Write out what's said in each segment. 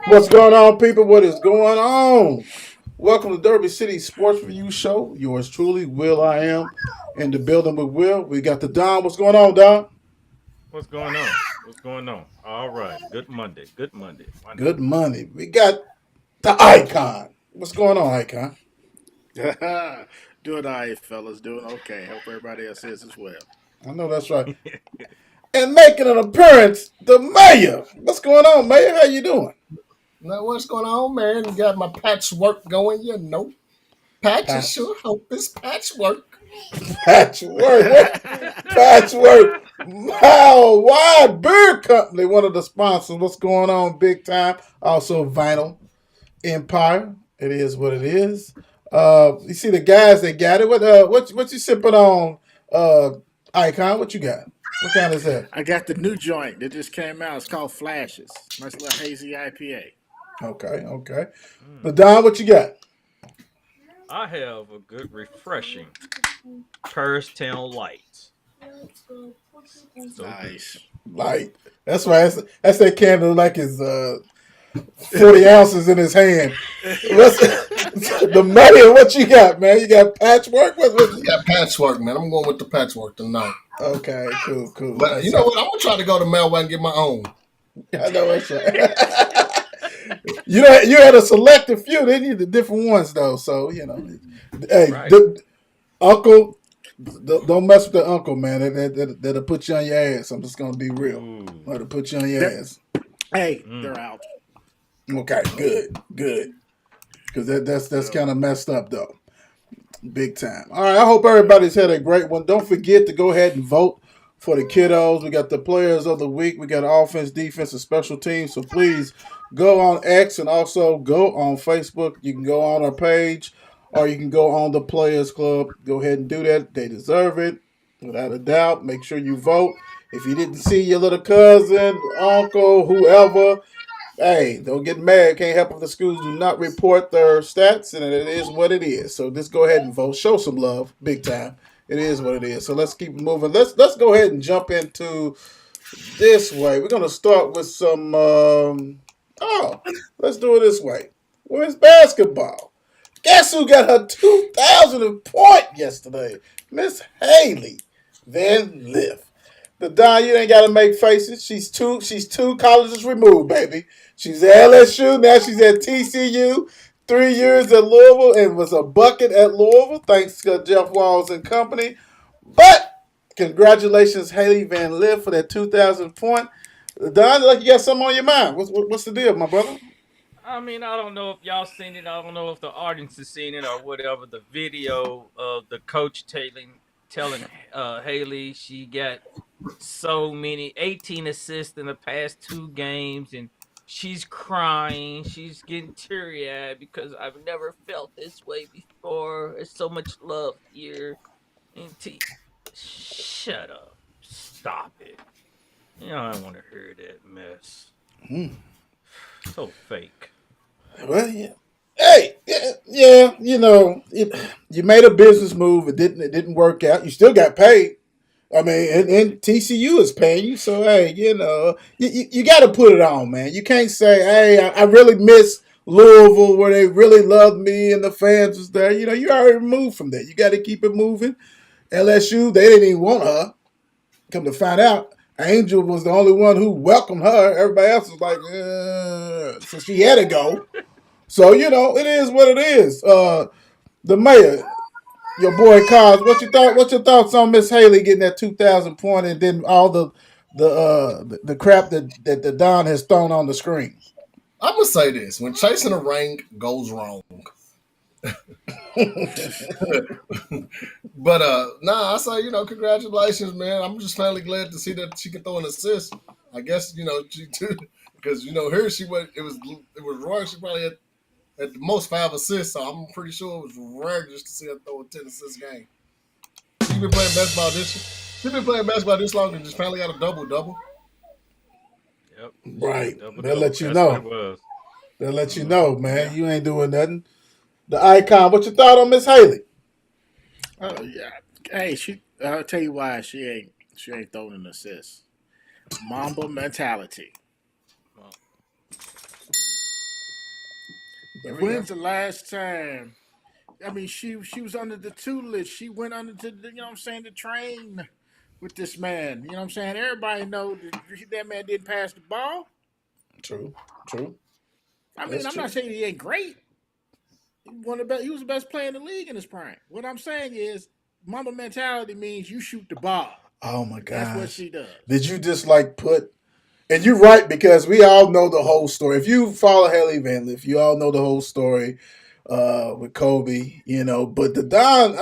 What's going on, people? What is going on? Welcome to Derby City Sports Review Show. Yours truly, Will. I am in the building with Will. We got the Don. What's going on, Don? What's going on? What's going on? All right. Good Monday. Good Monday. Monday. Good money. We got the Icon. What's going on, Icon? Doing all right, fellas. Doing okay. Hope everybody else is as well. I know that's right. And making an appearance, the Mayor. What's going on, Mayor? How you doing? Now, what's going on, man? Got my patchwork going, Patches Patch, sure hope it's patchwork. patchwork. What? Patchwork. Wow, Wide Beer Company, one of the sponsors. What's going on, big time? Also, Vinyl Empire. It is what it is. You see the guys that got it. What you sipping on? Icon. What you got? What kind is that? I got the new joint that just came out. It's called Flashes. Nice little hazy IPA. Okay, okay. Mm. But Don, what you got? I have a good, refreshing Paris Town Light. So good. Nice. Like that's why that's that candle like it's 40 ounces in his hand. What's the mayor? What you got, man? You got patchwork? What? Got patchwork, man. I'm going with the patchwork tonight. Okay, cool, cool. But you know what? I'm gonna try to go to Melway and get my own. I know that's right. You had a selected few. They need the different ones though. So hey, Right. uncle, don't mess with the uncle, man. That'll put you on your ass. I'm just gonna be real. Ooh. That'll put you on your They're, ass. hey, Mm. they're out. Okay, good, good. Because that's Well, kind of messed up though, big time. All right, I hope everybody's had a great one. Don't forget to go ahead and vote for the kiddos. We got the players of the week. We got offense, defense, and special teams. So please go on X and also go on Facebook. You can go on our page or you can go on the Players Club. Go ahead and do that. They deserve it, without a doubt. Make sure you vote. If you didn't see your little cousin, uncle, whoever, hey, don't get mad. Can't help if the schools do not report their stats, and it is what it is. So just go ahead and vote. Show some love, big time. It is what it is. So let's keep moving. Let's go ahead and jump into this way. We're gonna start with some. Let's do it this way. Women's basketball. Guess who got her 2,000th point yesterday? Miss Haley Van Lith. The Don, you ain't got to make faces. She's two colleges removed, baby. She's at LSU. Now she's at TCU. 3 years at Louisville and was a bucket at Louisville, thanks to Jeff Walls and company. But congratulations, Haley Van Lith, for that 2,000 point. Don, like you got something on your mind. What's the deal, my brother? I mean, I don't know if y'all seen it. I don't know if the audience has seen it or whatever. The video of the coach telling Haley she got so many 18 assists in the past two games and she's crying, she's getting teary-eyed because I've never felt this way before. There's so much love here. And shut up, stop it. I don't want to hear that mess. So fake. Well, yeah. Hey, yeah, you made a business move. It didn't work out. You still got paid. I mean, and TCU is paying you, so hey, you got to put it on, man. You can't say, hey, I really miss Louisville where they really loved me and the fans was there. You already moved from there. You got to keep it moving. LSU, they didn't even want her. Come to find out, Angel was the only one who welcomed her. Everybody else was like, so she had to go. So it is what it is. The mayor, your boy Cos. What you thought? What's your thoughts on Miss Haley getting that 2,000 point and then all the crap that the Don has thrown on the screen? I'm gonna say this: when chasing a ring goes wrong, but nah, I say congratulations, man. I'm just finally glad to see that she can throw an assist. I guess she too, because here she was. It was rare. She probably had at the most 5 assists. So I'm pretty sure it was rare just to see her throw a 10 assist game. She been playing basketball this. She been playing basketball this long and just finally got a double double. Yep, she got a Right. double They'll double. let you That's what it know. was. They'll let you Mm-hmm. know, man. Yeah. You ain't doing nothing. The icon. What you thought on Miss Haley? Oh yeah. Hey, I'll tell you why she ain't throwing an assist. Mamba mentality. Well, There we go. When's the last time? I mean, she was under the tutelage. She went under the, you know what I'm saying, the train with this man. You know what I'm saying? Everybody know that man didn't pass the ball. True. True. I mean, That's I'm true. not saying he ain't great. He was the best player in the league in his prime. What I'm saying is, mama mentality means you shoot the ball. Oh my That's what gosh. she does. Did you just like put? And you're right, because we all know the whole story. If you follow Haley Van Lith, you all know the whole story with Kobe, you know. But Don,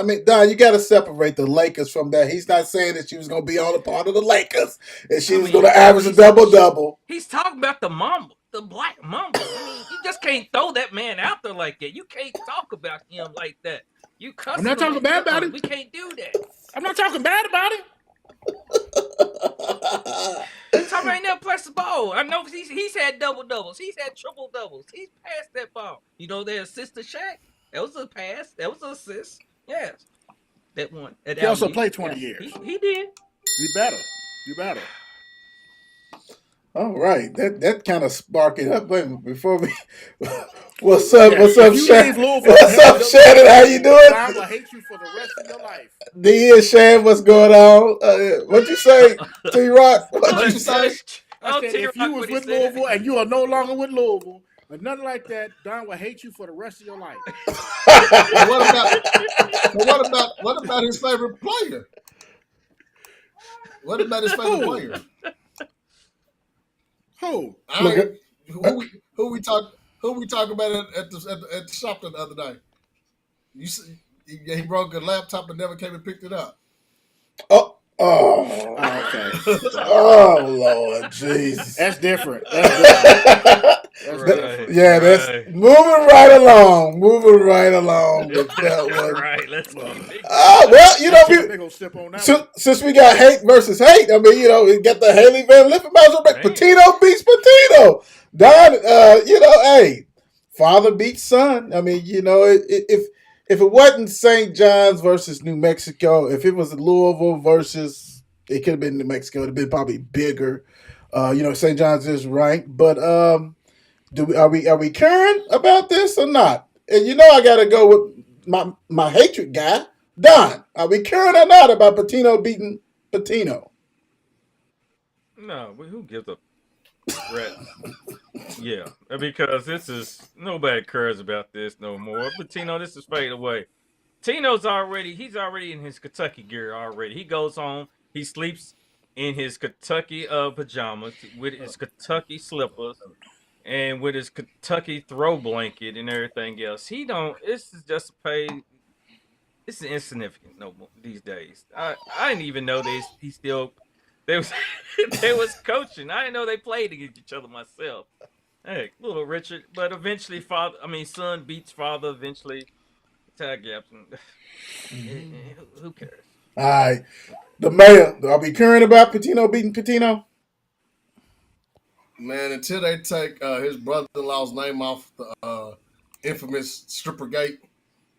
you got to separate the Lakers from that. He's not saying that she was going to be on a part of the Lakers and she was going to average a double-double. He's talking about the Mamba, the Black Mamba. I mean, you just can't throw that man out there like that. You can't talk about him like that. You cussing I'm not him talking bad about him. him. We can't do that. I'm not talking bad about him. Tom ain't never passed the ball. I know he's had double doubles. He's had triple doubles. He's passed that ball. You know, they assist to Shaq. That was a pass. That was an assist. Yes. That one. He also played 20 years. He did. You better. You better. All right, that kind of sparked it up. Wait, before we, what's up, Shannon? What's up, Shannon? How you doing? I will hate you for the rest of your life. Shannon, what's going on? What'd you say, T-Rock? What'd you say? I said, if you was with Louisville and you are no longer with Louisville, or nothing like that, Don will hate you for the rest of your life. What about his favorite player? What about his favorite player? Who? Who we talk about at the shop the other day? You see, he broke a laptop and never came and picked it up. Oh, okay. Oh Lord, Jesus. That's different. That's moving right along. With that one. Right, let's go. Well, you know, since we got hate versus hate, I mean, you know, we got the Haley Van Lith. Patino beats Patino. Don, you know, hey, father beats son. I mean, you know, if it wasn't St. John's versus New Mexico, if it was Louisville versus, it could have been New Mexico, it'd have been probably bigger. You know, St. John's is ranked, but are we caring about this or not? And you know, I got to go with my hatred guy, Don. Are we caring or not about Patino beating Patino? No, who gives a rat? Yeah, because nobody cares about this no more. But Tino, this is fade away. Tino's he's already in his Kentucky gear already. He goes home, he sleeps in his Kentucky pajamas with his Kentucky slippers and with his Kentucky throw blanket and everything else. This is just it's insignificant no more these days. I didn't even know they was coaching. I didn't know they played against each other myself. Hey, little Richard, but eventually son beats father eventually. Tag gaps. Who cares? All right. The mayor, are we caring about Patino beating Patino? Man, until they take his brother-in-law's name off the infamous stripper gate,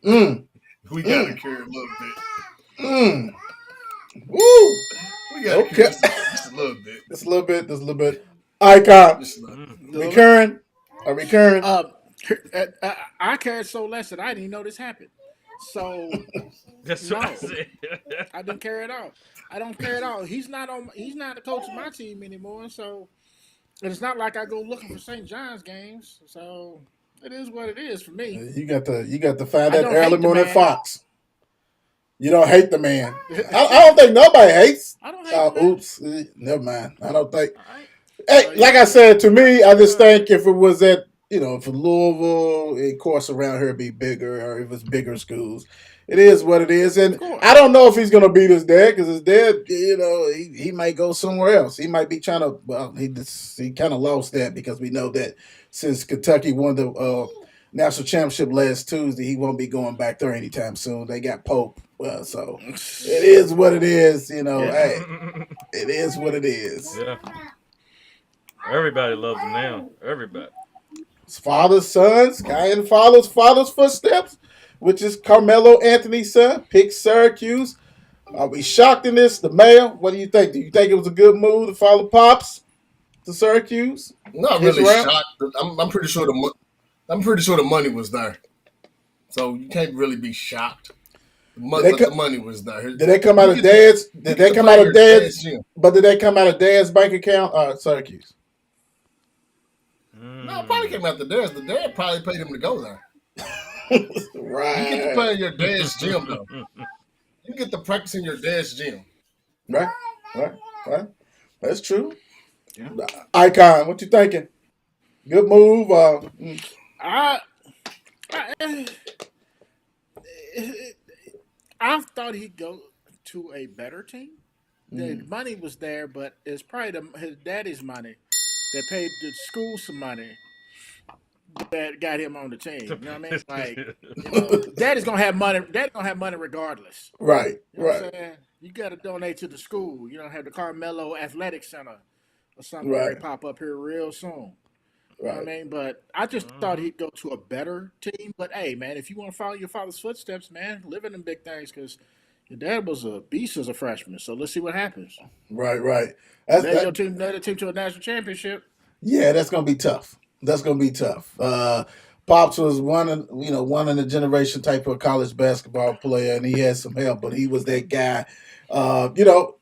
we gotta care a little bit. Woo! We gotta care just a little bit. Just a little bit. Icon. We caring? Are we caring? I cared so less that I didn't even know this happened. So that's what I said. I didn't care at all. I don't care at all. He's not the coach of my team anymore. So it's not like I go looking for St. John's games. So it is what it is for me. You got to find that early morning Fox. You don't hate the man. I don't think nobody hates. I don't hate the man. Oops. Never mind. I don't think. Hey, like I said, to me, I just think if it was at, you know, for Louisville, of course, around here it'd be bigger, or if it's bigger schools. It is what it is. And I don't know if he's going to beat his dad, because his dad, you know, he might go somewhere else. He might be trying to, well, he kind of lost that, because we know that since Kentucky won the national championship last Tuesday, he won't be going back there anytime soon. They got Pope. Well, so it is what it is, you know. Yeah. Hey, it is what it is. Yeah. Everybody loves him now. Everybody. His father's sons, Kyan follows father's footsteps, which is Carmelo Anthony's son, picks Syracuse. Are we shocked in this? The mayor, what do you think? Do you think it was a good move to follow Pops to Syracuse? Not really shocked. I'm pretty sure I'm pretty sure the money was there, so you can't really be shocked. Did they But the co- money was there. did they come You out of get to, dad's? you Did get they to come play out in of your dad's? dad's gym. But did they come out of dad's bank account? Syracuse. No, it probably came out the dad's. The dad probably paid him to go there. You get to Right. play in your dad's gym though. You get to practice in your dad's gym. Right. Right. Right. That's true. Yeah. Icon, what you thinking? Good move. I, I thought he'd go to a better team. The money was there, but it's probably his daddy's money that paid the school some money that got him on the team. You know what I mean? Like, daddy's gonna have money. Daddy's gonna have money regardless. Right. You know what Right. I'm saying? You got to donate to the school. You don't have the Carmelo Athletic Center or something Right. right. Pop up here real soon. You know what I Right. mean? But I just thought he'd go to a better team. But hey, man, if you want to follow your father's footsteps, man, live in them big things because your dad was a beast as a freshman. So let's see what happens. Right. Right. That's Led that. your team to a national championship. Yeah, that's gonna be tough. That's gonna be tough. Pops was one in a generation type of college basketball player, and he had some help, but he was that guy. You know,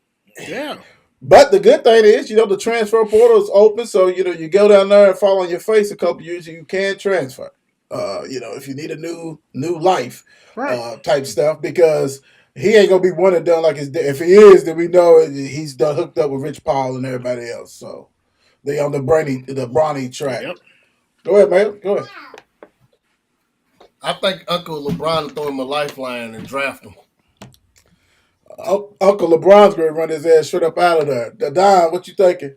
Yeah. but the good thing is, the transfer portal is open, so you go down there and fall on your face a couple years, you can transfer. If you need a new life, Right. type stuff, because he ain't gonna be one and done like his dad. If he is, then we know he's done hooked up with Rich Paul and everybody else. So they on the Bronny track. Yep. Go ahead, man. Go ahead. I think Uncle LeBron will throw him a lifeline and draft him. Uncle LeBron's gonna run his ass straight up out of there. Don, what you thinking?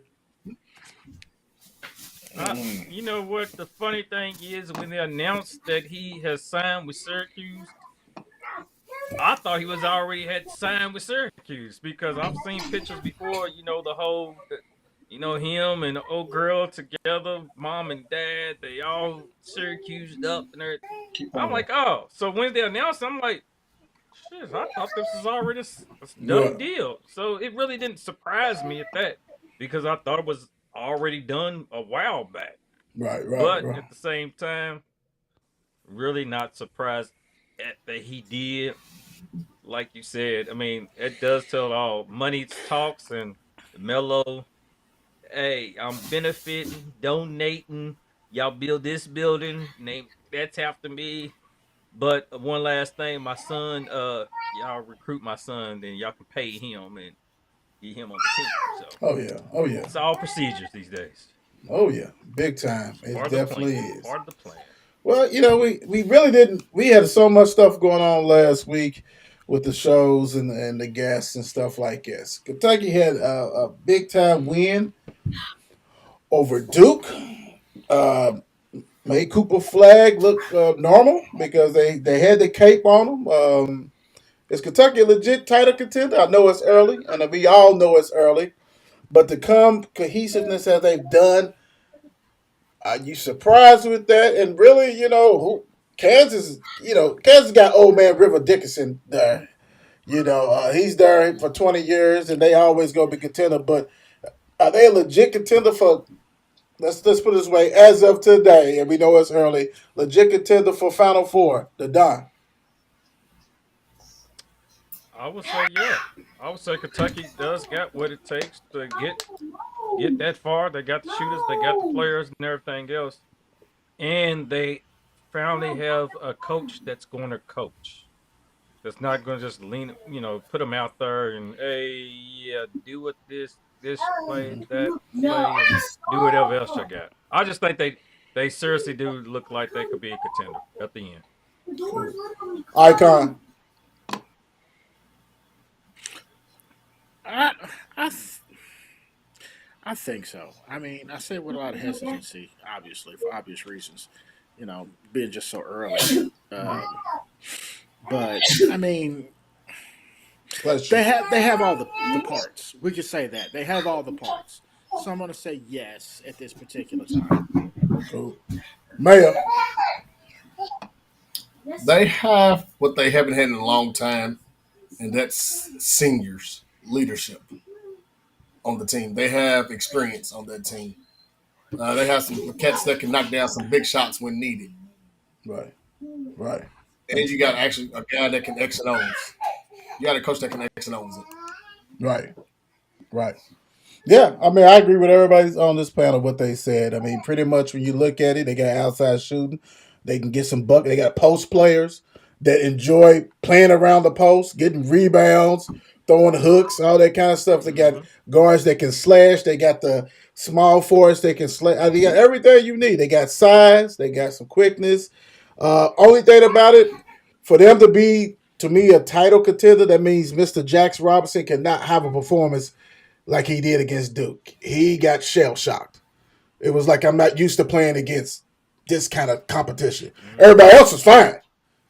You know what? The funny thing is, when they announced that he has signed with Syracuse, I thought he was already had signed with Syracuse because I've seen pictures before. The whole, him and the old girl together, mom and dad, they all Syracused up and everything. I'm like, oh, so when they announced, I'm like, shit, I thought this was already a Yeah. done deal. So it really didn't surprise me at that because I thought it was already done a while back. Right. But at the same time, really not surprised at that he did. Like you said, I mean, it does tell it all. Money talks, and Melo, hey, I'm benefiting, donating. Y'all build this building, name that's after me. But one last thing, my son, y'all recruit my son, then y'all can pay him and get him on the team. So Oh yeah. Oh yeah. it's all procedures these days. Oh yeah. Big time. It Part of the definitely plan. is. Part of the plan. Well, we really didn't. We had so much stuff going on last week with the shows and the guests and stuff like this. Kentucky had a big time win over Duke. Uh, Made Cooper Flag look normal because they had the cape on them. Is Kentucky a legit title contender? I know it's early, and we all know it's early, but to come cohesiveness as they've done, are you surprised with that? And really, Kansas, Kansas got old man River Dickinson there. He's there for 20 years, and they always going to be contender. But are they a legit contender for? Let's put it this way: as of today, and we know it's early, legit contender for Final Four, the Don. I would say yeah. I would say Kentucky does got what it takes to get that far. They got the shooters, they got the players, and everything else, and they finally have a coach that's going to coach. That's not going to just put them out there and hey, yeah, do it this play, that play, and do whatever else you got. I just think they seriously do look like they could be a contender at the end. Icon. I, I, th- I think so. I mean, I say it with a lot of hesitancy, obviously, for obvious reasons. Being just so early. But I mean, they have all the parts. We could say that they have all the parts. So I'm gonna say yes at this particular time. Cool. Mayor. They have what they haven't had in a long time, and that's seniors leadership on the team. They have experience on that team. They have some cats that can knock down some big shots when needed. Right. Right. And you got actually a guy that can X and O's. You got a coach that can X and O's it. Right. Right. Yeah, I mean, I agree with everybody on this panel what they said. I mean, pretty much when you look at it, they got outside shooting. They can get some bucket. They got post players that enjoy playing around the post, getting rebounds, throwing hooks, all that kind of stuff. They got guards that can slash. They got the small forwards that can slash. They got everything you need. They got size. They got some quickness. Only thing about it, for them to be, to me, a title contender, that means Mr. Jax Robinson cannot have a performance like he did against Duke. He got shell shocked. It was like, I'm not used to playing against this kind of competition. Everybody else was fine.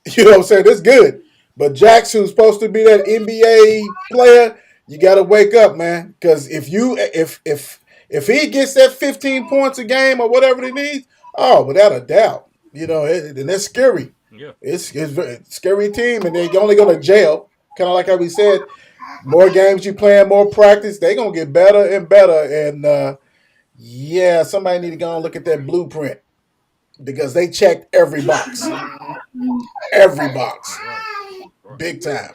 You know what I'm saying? It's good. But Jax, who's supposed to be that NBA player, you got to wake up, man. Because if he gets that 15 points a game or whatever he needs, oh, without a doubt, you know, and that's scary. Yeah. It's a scary team, and they're only going to jail. Kind of like how we said, more games you play, more practice, they're going to get better and better. And, yeah, somebody need to go and look at that blueprint because they checked every box. Every box. Big time.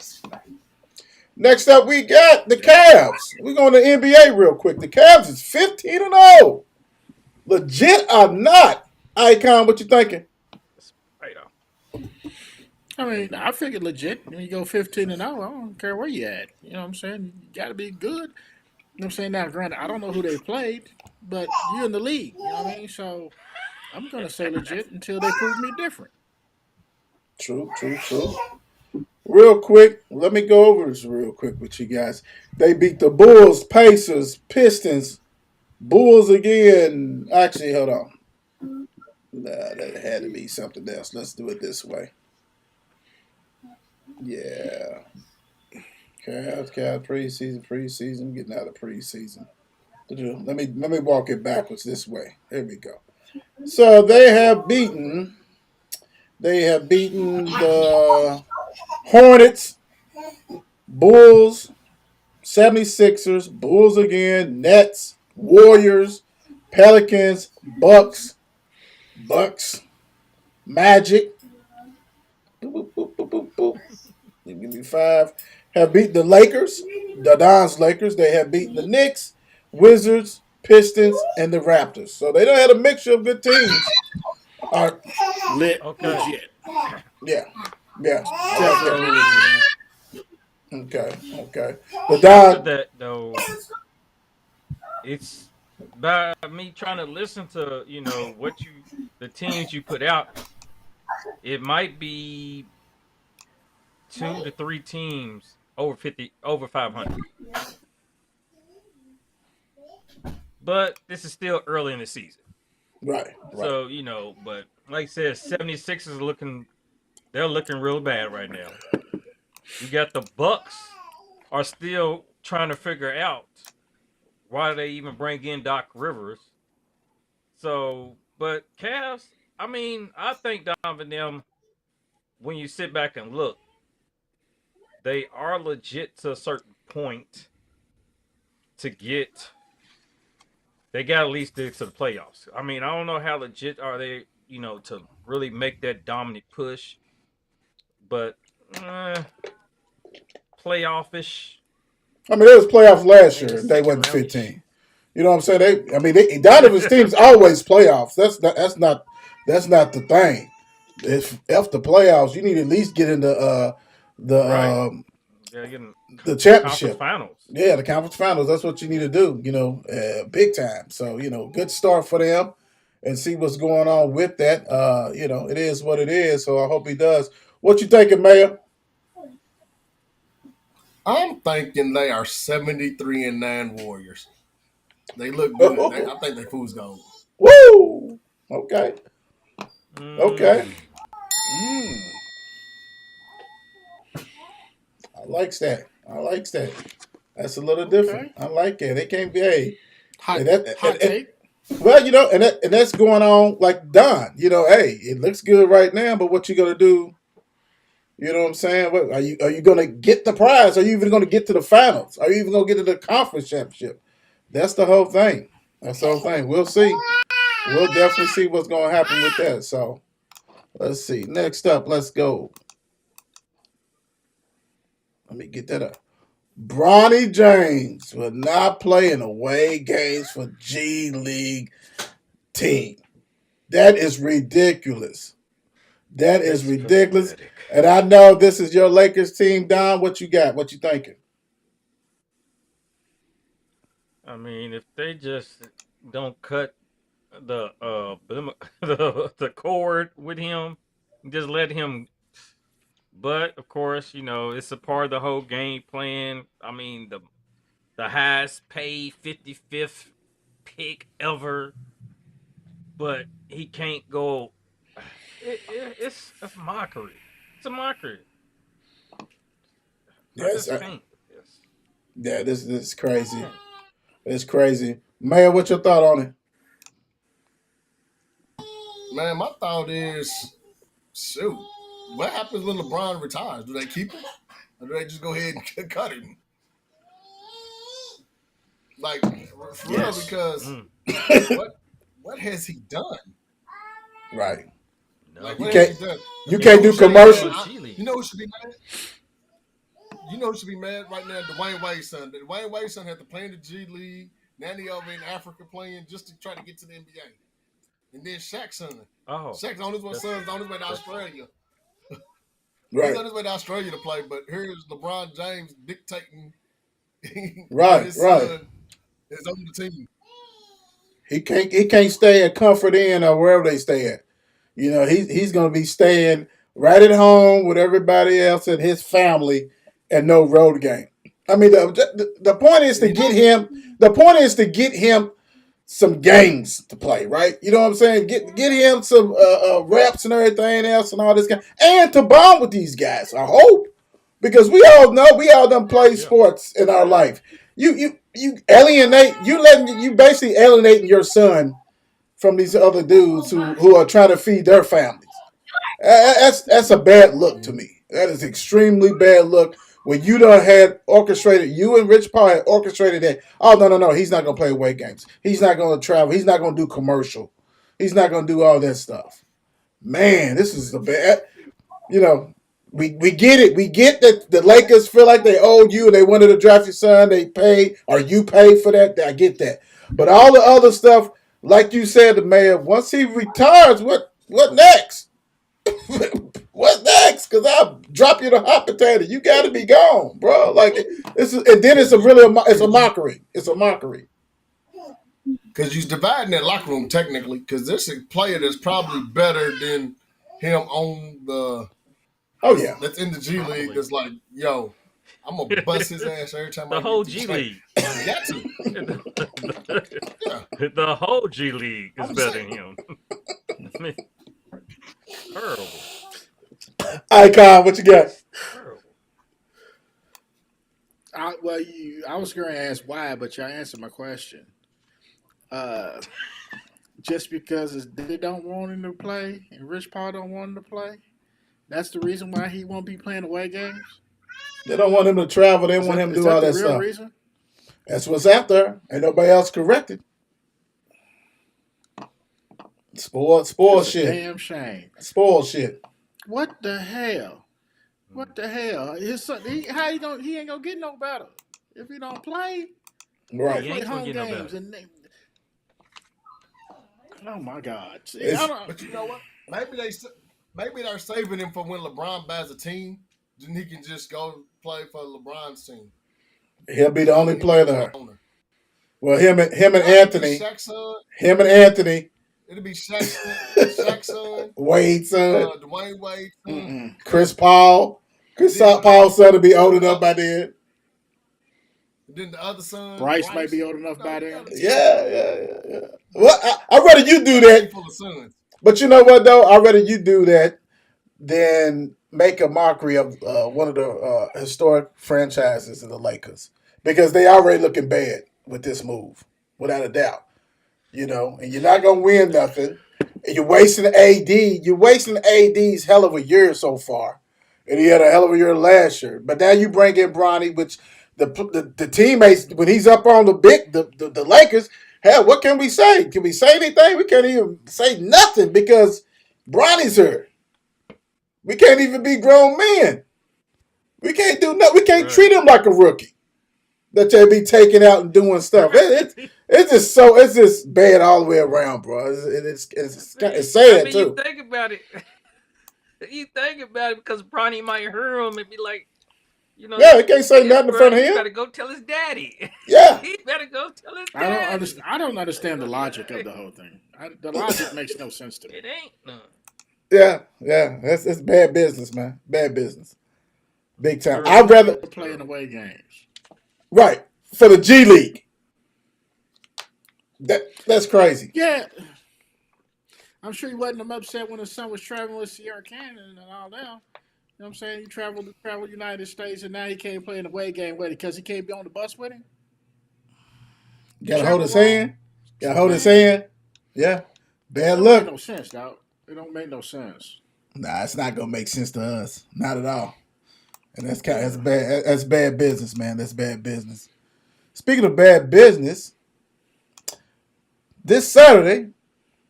Next up, we got the Cavs. We're going to NBA real quick. The Cavs is 15-0. Legit or not? Icon, what you thinking? Right on. I mean, I figure legit. When you go 15-0, I don't care where you at. You know what I'm saying? You got to be good. You know what I'm saying? Now, granted, I don't know who they played, but you're in the league. You know what I mean? So I'm going to say legit until they prove me different. True. Real quick, let me go over this real quick with you guys. They beat the Bulls, Pacers, Pistons, Bulls again. Actually, hold on. Nah, that had to be something else. Let's do it this way. Yeah. Cavs, preseason, getting out of preseason. Let me walk it backwards this way. Here we go. So they have beaten the Hornets, Bulls, 76ers, Bulls again, Nets, Warriors, Pelicans, Bucks, Magic. Boop, boop, boop, boop, boop. You give me 5. Have beaten the Lakers, the Don's Lakers. They have beaten the Knicks, Wizards, Pistons, and the Raptors. So they don't have a mixture of good teams. Legit. Yeah. Definitely legit. Okay. The Don. That though, it's by me trying to listen to the teams you put out. It might be 2 to 3 teams over 500. But this is still early in the season. Right. So, but like I said, 76ers they're looking real bad right now. You got the Bucks are still trying to figure out why they even bring in Doc Rivers. So, but Cavs, I mean, I think Donovan them, when you sit back and look, they are legit to a certain point they got at least get to the playoffs. I mean, I don't know how legit are they, to really make that dominant push, but playoff-ish. I mean, it was playoffs last year. They went 15. You know what I'm saying? Donovan's team's always playoffs. That's not the thing. If the playoffs, you need to at least get into the championship finals. Yeah, the conference finals. That's what you need to do. Big time. So good start for them, and see what's going on with that. It is what it is. So I hope he does. What you thinking, Mayor? I'm thinking they are 73-9 Warriors. They look good. I think they fool's gold. Woo! Okay. Okay. I like that. That's a little different. Okay. I like it. They can't be hot take. Well, and that's going on like Don. It looks good right now, but what you gonna do? You know what I'm saying? What, are you gonna get the prize? Are you even gonna get to the finals? Are you even gonna get to the conference championship? That's the whole thing. We'll see. we'll definitely see what's going to happen with that. So let's see. Next up, let's go. Let me get that up. Bronny James will not play in away games for G League team. That is ridiculous. That is It's ridiculous. pathetic. And I know this is your Lakers team, Don. What you got? What you thinking? I mean, if they just don't cut the the cord with him, just let him. But of course, it's a part of the whole game plan. I mean, the highest paid 55th pick ever, but he can't go. It's a mockery. It's a mockery. I Yes, just can't. Yes. yeah, this is crazy. It's crazy. Man, what's your thought on it? Man, my thought is, shoot, what happens when LeBron retires? Do they keep him, or do they just go ahead and cut him? Like, for real, Yes. because Mm, what has he done? Right. no. Like, You what can't has he done? you He can't don't do play commercial. in G League. You know who should be mad? You know who should be mad right now? Dwayne Wade's son. Dwayne Wade's son had to play in the G League. Now he over in Africa playing just to try to get to the NBA. And then Shaq's son. Oh, Shaq's on his way, that's son's on his way to that's Australia. Right. He's on his way to Australia to play, but here's LeBron James dictating Right, his right. son is on the team. He can't stay at Comfort Inn or wherever they stay at. You know, he's gonna be staying right at home with everybody else and his family and no road game. I mean, the point is to You get know, him. The point is to get him some games to play, right? You know what I'm saying? Get him some reps and everything else and all this guy, and to bond with these guys. I hope, because we all know we all done play yeah. sports in our life. You alienate you basically alienating your son from these other dudes who are trying to feed their families. That's a bad look to me. That is extremely bad look. When you done had orchestrated, you and Rich Paul had orchestrated that. Oh no, he's not gonna play away games. He's not gonna travel. He's not gonna do commercial. He's not gonna do all that stuff. Man, this is a bad. You know, we get it. We get that the Lakers feel like they owed you and they wanted to draft your son. They pay or you pay for that. I get that. But all the other stuff, like you said, the mayor, once he retires, what next? What next? Because I'll drop you the hot potato. You got to be gone, bro. Like and then it's it's a mockery. It's a mockery. because you're dividing that locker room technically, because there's a player that's probably better than him on Oh yeah, that's in the G League. Probably. That's like, yo, I'm gonna bust his ass every time The I whole get G to League. You got to. Yeah, The whole G League is I'm better saying. than him. I mean, terrible. Icon, what you got? Terrible. I was going to ask why, but y'all answered my question. Just because they don't want him to play and Rich Paul don't want him to play, that's the reason why he won't be playing away games. They don't want him to travel. They want him to Is do all that that the real stuff. reason? That's what's out there. Ain't nobody else corrected. Spoil It's a shit. damn shame. Spoil shit. What the hell? What the hell? His son, how he gonna? He ain't gonna get no better if he don't play. Right. He Play ain't gonna home get no games better. and oh my God! See, It's- I don't, But you know what? Maybe they're saving him for when LeBron buys a team. Then he can just go play for LeBron's team. He'll be the only player there. Owner. Well, him and It'll be Anthony, Shaq's son. him and Anthony, It'll be Shaq's son. Wade's son, Dwayne Wade's son. Chris Paul. Chris Paul's son will be old enough by then. Then the other son, Bryce might be old enough by then. Yeah. Well, I'd rather you do that. Full of sons. But you know what, though? I'd rather you do that than make a mockery of one of the historic franchises in the Lakers, because they already looking bad with this move, without a doubt. You know, and you're not gonna win nothing. And you're wasting AD. You're wasting AD's hell of a year so far, and he had a hell of a year last year. But now you bring in Bronny, which the teammates when he's up on the Lakers, Hell, what can we say? Can we say anything? We can't even say nothing because Bronny's here. We can't even be grown men. We can't do nothing. We can't Right. treat him like a rookie that they be taking out and doing stuff. It's just bad all the way around, bro. It's sad I mean, too. you think about it. You think about it because Bronny might hear him and be like, Yeah, he can't say "Hey, nothing in bro, front of you him. better go tell his daddy. Yeah, He better go tell his I don't daddy." understand. I don't understand the logic of the whole thing. The logic makes no sense to me. It ain't none. yeah. It's bad business, man. Bad business, big time. Terrible. I'd rather Playing away games. right for the G League. That's crazy. Yeah, I'm sure he wasn't upset when his son was traveling with Sierra Canyon and all that. You know what I'm saying? He traveled United States, and now he can't play an away game with him because he can't be on the bus with him. Gotta hold his hand. Gotta hold his hand. Yeah. Bad It don't luck. make no sense, dog. It don't make no sense. Nah, it's not gonna make sense to us. Not at all. And that's bad. That's bad business, man. That's bad business. Speaking of bad business, this Saturday,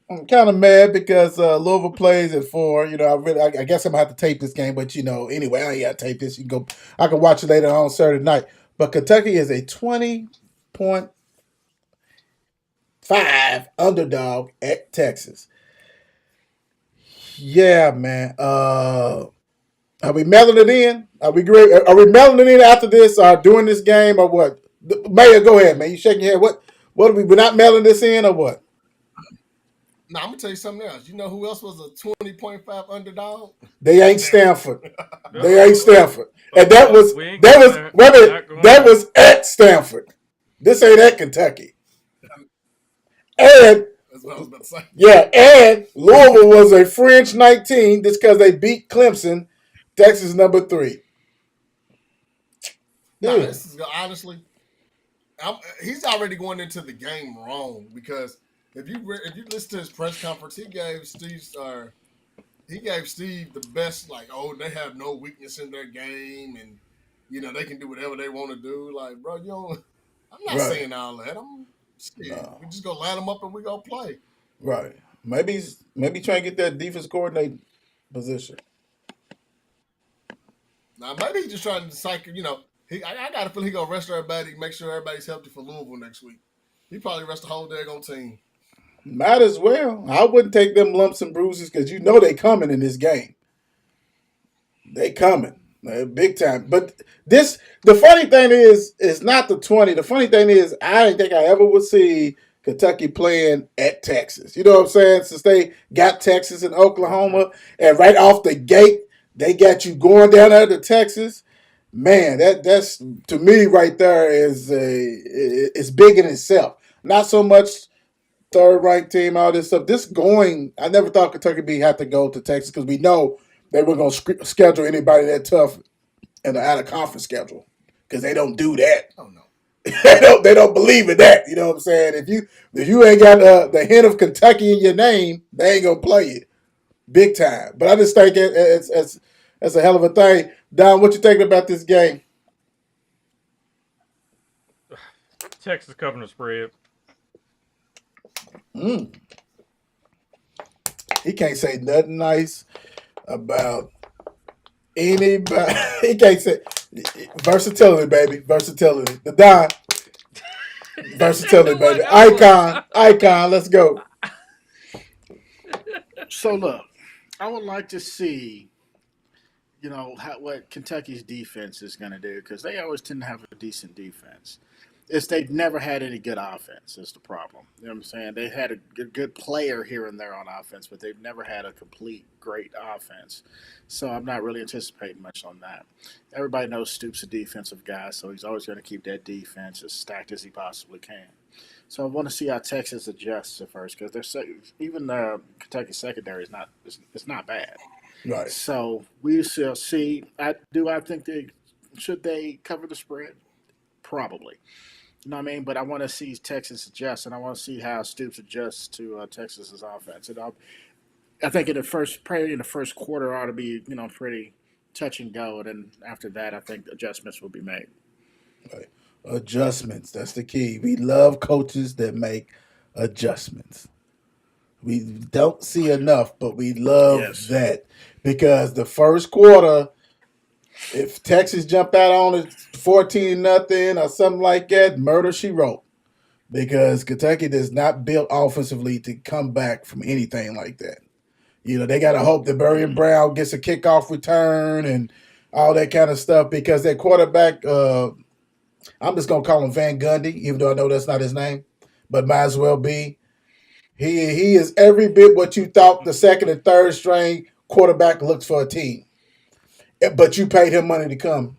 I'm kind of mad because Louisville plays at 4. I guess I'm gonna have to tape this game, but anyway, I ain't gotta tape this. I can watch it later on Saturday night. But Kentucky is a 20.5 underdog at Texas. Yeah, man. Are we mailing it in? Are we mailing it in after this or during this game or what? Mayor, go ahead, man. You shaking your head. What are we? We're not mailing this in or what? Now I'm gonna tell you something else. You know who else was a 20.5 underdog? They ain't Stanford. No, They ain't Stanford. And that was we ain't wait a going there. minute, Not going that there. was at Stanford. This ain't at Kentucky. And That's what I was about to say. yeah, and Louisville was a French 19 just because they beat Clemson, Texas number 3. Nah, Yeah. this is honestly, he's already going into the game wrong because if you listen to his press conference, he gave Steve the best, like, oh, they have no weakness in their game and they can do whatever they want to do. Like, bro, I'm not Right. saying all that. I'm scared. No. We just go line them up and we go play. Right. Maybe trying to get that defense coordinator position. Now maybe he's just trying to cycle. I got to feel he gonna rest everybody, make sure everybody's healthy for Louisville next week. He probably rest the whole daggone team. Might as well. I wouldn't take them lumps and bruises because they coming in this game. They coming. Big time. But the funny thing is, it's not the 20. The funny thing is, I didn't think I ever would see Kentucky playing at Texas. You know what I'm saying? Since they got Texas and Oklahoma, and right off the gate, they got you going down there to Texas. Man, that's to me right there it's big in itself. Not so much third ranked team, all this stuff. I never thought Kentucky had to go to Texas because we know they were going to schedule anybody that tough in the out of conference schedule because they don't do that. Oh no. They don't believe in that. You know what I'm saying? If you ain't got the hint of Kentucky in your name, they ain't gonna play it big time. But I just think it's a hell of a thing. Don, what you thinking about this game? Texas covering the spread. He can't say nothing nice about anybody. He can't say versatility, baby. Versatility. The Don. Versatility, baby. Icon. Let's go. So look, I would like to see, what Kentucky's defense is going to do because they always tend to have a decent defense. They've never had any good offense is the problem. You know what I'm saying? They had a good player here and there on offense, but they've never had a complete great offense. So I'm not really anticipating much on that. Everybody knows Stoops a defensive guy, so he's always going to keep that defense as stacked as he possibly can. So I want to see how Texas adjusts at first because even Kentucky secondary is not it's not bad. Right. So we shall see. I think should they cover the spread? Probably. You know what I mean? But I want to see Texas adjust, and I want to see how Stoops adjusts to Texas's offense. I think in the first quarter ought to be pretty touch and go, and then after that, I think adjustments will be made. Right. Adjustments. That's the key. We love coaches that make adjustments. We don't see enough, but we love Yes. that because the first quarter, if Texas jump out on it 14-0 or something like that, murder she wrote. Because Kentucky does not build offensively to come back from anything like that. They got to hope that Burry Brown gets a kickoff return and all that kind of stuff because that quarterback, I'm just going to call him Van Gundy, even though I know that's not his name, but might as well be. He is every bit what you thought the second and third string quarterback looks for a team. But you paid him money to come.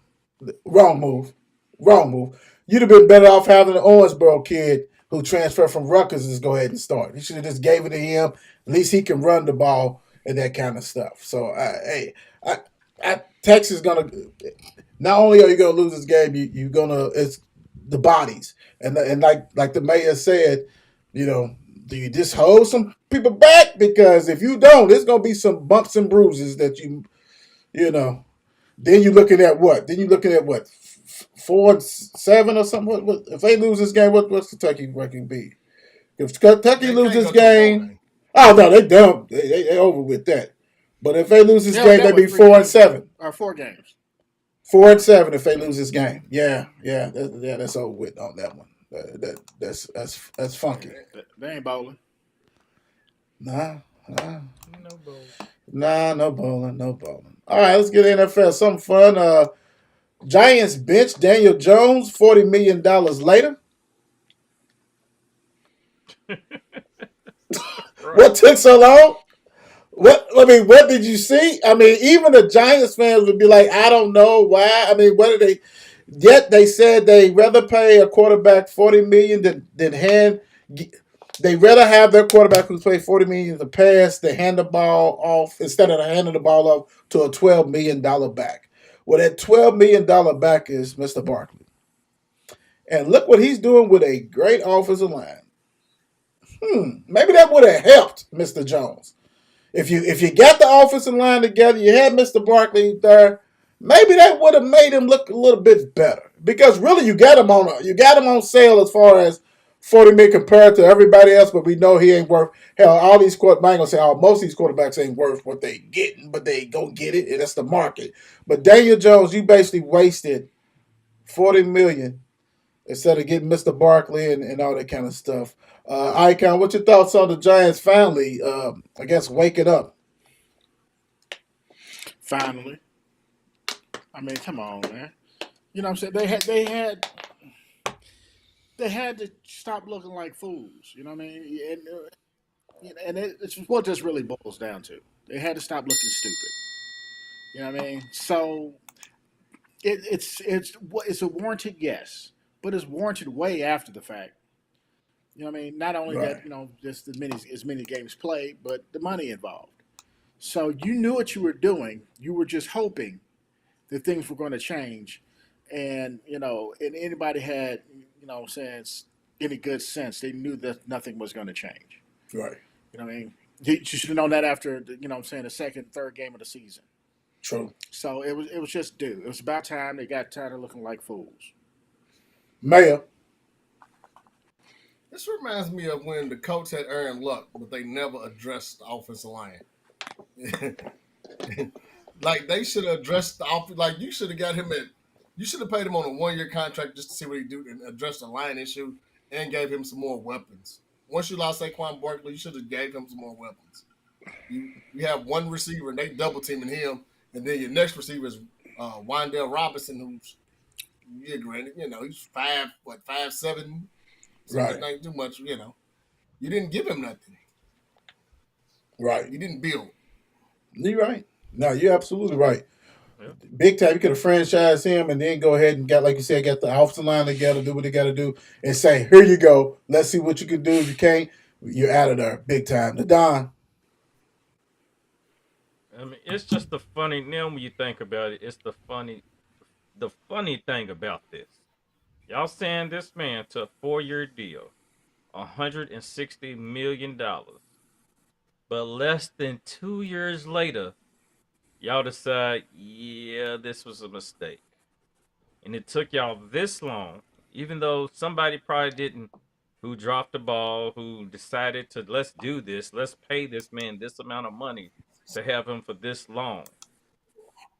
Wrong move. Wrong move. You'd have been better off having the Owensboro kid who transferred from Rutgers just go ahead and start. You should have just gave it to him. At least he can run the ball and that kind of stuff. So, Texas gonna. Not only are you gonna lose this game, you're gonna. It's the bodies and like the mayor said, do you just hold some people back? Because if you don't, there's gonna be some bumps and bruises that you know. Then you're looking at what? 4-7 or something. If they lose this game, what's Kentucky record be? If Kentucky They loses can't this go to a bowl game, game. oh no, they done. They over with that. But if they lose this They'll game, go they'd be with 3 games 4-7. or 4 games. 4-7 if they lose this game. Yeah, that's over with on that one. That's funky. They ain't bowling. Nah, No bowl. no bowling. All right, let's get NFL. Something fun. Giants bench Daniel Jones $40 million later. What took so long? What did you see? I mean, even the Giants fans would be like, I don't know why. I mean, what did they? Yet they said they'd rather pay a quarterback $40 million than hand. They rather have their quarterback who's played $40 million to pass than hand the ball off instead of handing the ball off to a $12 million back. Well, that $12 million back is Mr. Barkley, and look what he's doing with a great offensive line. Maybe that would have helped Mr. Jones. If you got the offensive line together, you had Mr. Barkley there, maybe that would have made him look a little bit better. Because really, you got him on sale as far as $40 million compared to everybody else, but we know he ain't worth. Hell, all these quarterbacks, I ain't gonna say most of these quarterbacks ain't worth what they getting, but they go get it, and that's the market. But Daniel Jones, you basically wasted $40 million instead of getting Mr. Barkley and all that kind of stuff. Icon, what your thoughts on the Giants finally, I guess, waking up? Finally. I mean, come on, man. You know what I'm saying? They had to stop looking like fools. You know what I mean? It's what this really boils down to. They had to stop looking stupid. You know what I mean? So it's a warranted yes, but it's warranted way after the fact. You know what I mean? Not only Right. that, just as many games played, but the money involved. So you knew what you were doing. You were just hoping that things were going to change, and anybody had sense, any good sense, they knew that nothing was going to change. Right. You know what I mean? You should have known that after the second, third game of the season. True. So it was just due. It was about time they got tired of looking like fools. Mayor. This reminds me of when the coach had Aaron Luck, but they never addressed the offensive line. Like they should have addressed the offense. Like you should have got him you should have paid him on a 1-year contract just to see what he do and address the line issue and gave him some more weapons. Once you lost Saquon Barkley, you should have gave him some more weapons. You have one receiver and they double teaming him, and then your next receiver is Wandale Robinson, who's granted, he's 5'7". So Right. not too much, You didn't give him nothing. Right. You didn't build. You're right. No, you're absolutely right. Yep. Big time. You could have franchised him and then go ahead and like you said, get the offensive line together, do what they got to do, and say, here you go. Let's see what you can do. If you can't, you're out of there. Big time. The Don. I mean, it's just the funny. Now when you think about it, it's the funny thing about this. Y'all saying this man to a 4-year deal, $160 million, but less than 2 years later, y'all decide, yeah, this was a mistake, and it took y'all this long even though somebody probably didn't, who dropped the ball, who decided to let's do this, let's pay this man this amount of money to have him for this long.